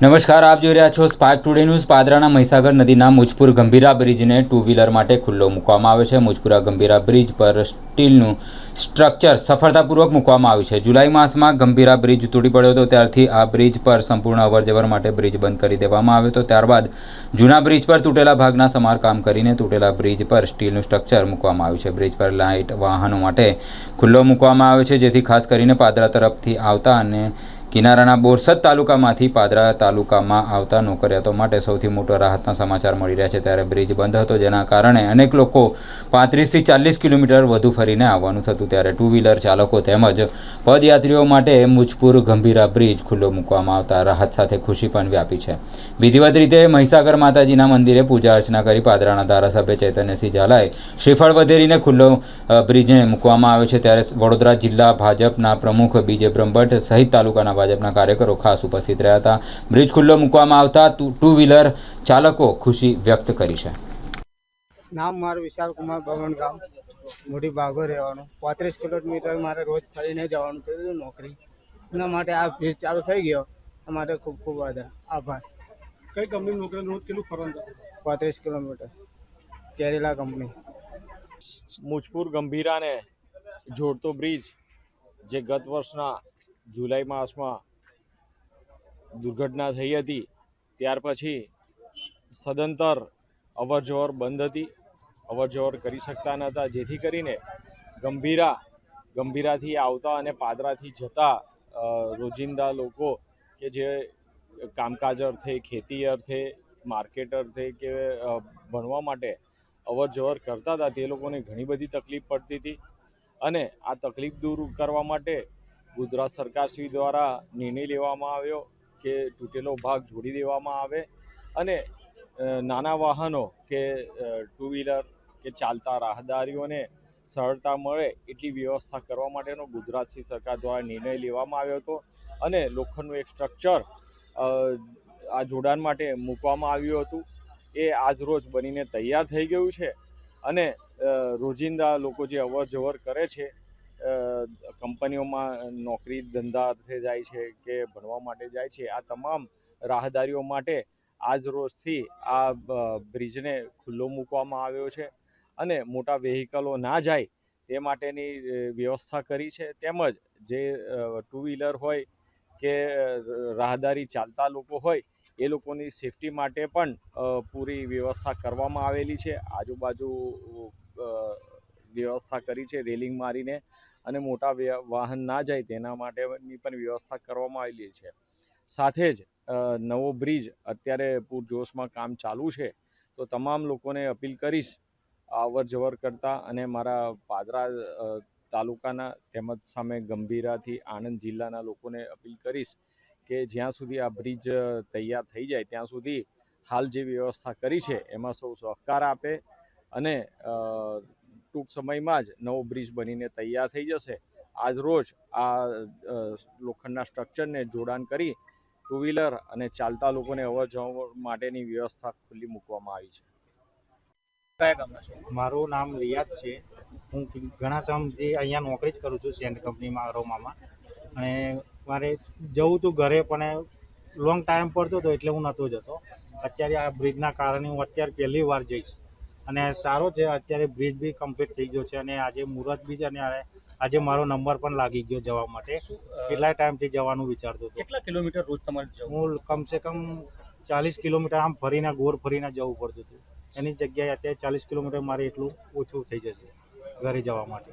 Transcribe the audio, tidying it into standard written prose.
નમસ્કાર, આપ જોઈ રહ્યા છો સ્પાર્ક ટુડે ન્યૂઝ। પાદરાના મહીસાગર નદીના મુજપુર ગંભીરા બ્રિજને ટુ વ્હીલર માટે ખુલ્લો મૂકવામાં આવ્યો છે। મુજપુરા ગંભીરા બ્રિજ પર સ્ટીલનું સ્ટ્રક્ચર સફળતાપૂર્વક મૂકવામાં આવ્યું છે। જુલાઈ માસમાં ગંભીરા બ્રિજ તૂટી પડ્યો હતો, ત્યારથી આ બ્રિજ પર સંપૂર્ણ અવરજવર માટે બ્રિજ બંધ કરી દેવામાં આવ્યો હતો। ત્યારબાદ જૂના બ્રિજ પર તૂટેલા ભાગના સમારકામ કરીને તૂટેલા બ્રિજ પર સ્ટીલનું સ્ટ્રક્ચર મૂકવામાં આવ્યું છે। બ્રિજ પર લાઇટ વાહનો માટે ખુલ્લો મૂકવામાં આવ્યો છે, જેથી ખાસ કરીને પાદરા તરફથી આવતા અને કિનારાના બોરસદ તાલુકામાંથી પાદરા તાલુકામાં આવતા નોકરિયાતો માટે સૌથી મોટા રાહતના સમાચાર મળી રહ્યા છે। ત્યારે બ્રિજ બંધ હતો, જેના કારણે અનેક લોકો 35 થી 40 કિલોમીટર વધુ ફરીને આવવાનું થતું। ત્યારે ટુ વ્હીલર ચાલકો તેમજ પદયાત્રીઓ માટે મુજપુર ગંભીરા બ્રિજ ખુલ્લો મૂકવામાં આવતા રાહત સાથે ખુશી પણ વ્યાપી છે। વિધિવત રીતે મહીસાગર માતાજીના મંદિરે પૂજા અર્ચના કરી પાદરાના ધારાસભ્ય ચૈતન્યસિંહ ઝાલાએ શ્રીફળ વધેરીને ખુલ્લો બ્રિજને મૂકવામાં આવ્યો છે। ત્યારે વડોદરા જિલ્લા ભાજપના પ્રમુખ બીજે બ્રહ્મભટ્ટ સહિત તાલુકાના ભાજપના કાર્યકરો ખાસ ઉપસ્થિત રહ્યા હતા। બ્રિજ ખુલ્લો મૂકવામાં આવતા ટુ વ્હીલર ચાલકો ખુશી વ્યક્ત કરી છે। નામ મારું વિશાલ કુમાર ભવન ગામ મોટી ભાગો રહેવાનું 35 કિલોમીટર મારે રોજ ફરીને જવાનું થયું નોકરી એના માટે આ બ્રિજ ચાલુ થઈ ગયો અમારે ખૂબ ખૂબ આભાર। કઈ કંપની નોકરી રોજ કેટલું ફરવાનું 35 કિલોમીટર કેરેલા કંપની। મુજપુર ગંભીરાને જોડતો બ્રિજ જે ગત વર્ષના જુલાઈ માસમાં દુર્ઘટના થઈ હતી, ત્યાર પછી સદંતર અવરજવર બંધ હતી, અવરજવર કરી શકતા નહોતા, જેથી કરીને ગંભીરાથી આવતા અને પાદરાથી જતા રોજિંદા લોકો કે જે કામકાજ અર્થે, ખેતી અર્થે, માર્કેટ અર્થે કે ભણવા માટે અવરજવર કરતા હતા, તે લોકોને ઘણી બધી તકલીફ પડતી હતી। અને આ તકલીફ દૂર કરવા માટે ગુજરાત સરકારશ્રી દ્વારા નિર્ણય લેવામાં આવ્યો કે તૂટેલો ભાગ જોડી દેવામાં આવે અને નાના વાહનો કે ટુ વ્હીલર કે ચાલતા રાહદારીઓને સરળતા મળે એટલી વ્યવસ્થા કરવા માટેનો ગુજરાતની સરકાર દ્વારા નિર્ણય લેવામાં આવ્યો હતો અને લોખંડનું એક સ્ટ્રક્ચર આ જોડાણ માટે મૂકવામાં આવ્યું હતું। એ આજ રોજ બનીને તૈયાર થઈ ગયું છે અને રોજિંદા લોકો જે અવર જવર કરે છે, કંપનીઓમાં નોકરી ધંધા અર્થે જાય છે કે ભણવા માટે જાય છે, આ તમામ રાહદારીઓ માટે આજ રોજથી આ બ્રિજને ખુલ્લો મૂકવામાં આવ્યો છે અને મોટા વેહિકલો ના જાય તે માટેની વ્યવસ્થા કરી છે। તેમજ જે ટુ વ્હીલર હોય કે રાહદારી ચાલતા લોકો હોય એ લોકોની સેફટી માટે પણ પૂરી વ્યવસ્થા કરવામાં આવેલી છે। આજુબાજુ વ્યવસ્થા કરી છે રેલિંગ મારીને અને મોટા વાહન ના જાય તેના માટેની પણ વ્યવસ્થા કરવામાં આવેલી છે। સાથે જ નવો બ્રિજ અત્યારે પૂરજોશમાં કામ ચાલુ છે, તો તમામ લોકોને અપીલ કરીશ અવર જવર કરતા અને મારા પાદરા તાલુકાના તેમજ સામે ગંભીરાથી આણંદ જિલ્લાના લોકોને અપીલ કરીશ કે જ્યાં સુધી આ બ્રિજ તૈયાર થઈ જાય ત્યાં સુધી હાલ જે વ્યવસ્થા કરી છે એમાં સૌ સહકાર આપે અને ટૂંક સમયમાં જ નવો બ્રિજ બનીને તૈયાર થઈ જશે। આજ રોજ આ લોખંડના સ્ટ્રક્ચરને જોડાણ કરી ટુ વ્હીલર અને ચાલતા લોકોને અવર જવર માટેની વ્યવસ્થા ખુલ્લી મૂકવામાં આવી છે। કયા ગામના છો? મારું નામ રિયાદ છે। હું ઘણા સમયથી અહીંયા નોકરી જ કરું છું સેન્ટ કંપનીમાં અરોમામાં, અને મારે જવું હતું ઘરે પણ લોંગ ટાઈમ પડતો હતો એટલે હું નહોતો જતો। અત્યારે આ બ્રિજના કારણે હું અત્યારે પહેલી વાર જઈશ અને સારો છે, અત્યારે બ્રિજ બી કમ્પ્લીટ થઈ ગયો છે અને આજે મુહૂર્ત બી છે અને આજે મારો નંબર પણ લાગી ગયો જવા માટે। કેટલા ટાઈમથી જવાનું વિચારતો હતો। કેટલા કિલોમીટર રોજ તમારે જવું? હું કમસે કમ 40 કિલોમીટર આમ ફરીને ગોળ ફરીને જવું પડતું હતું, એની જગ્યાએ અત્યારે 40 કિલોમીટર મારે એટલું ઓછું થઈ જશે ઘરે જવા માટે।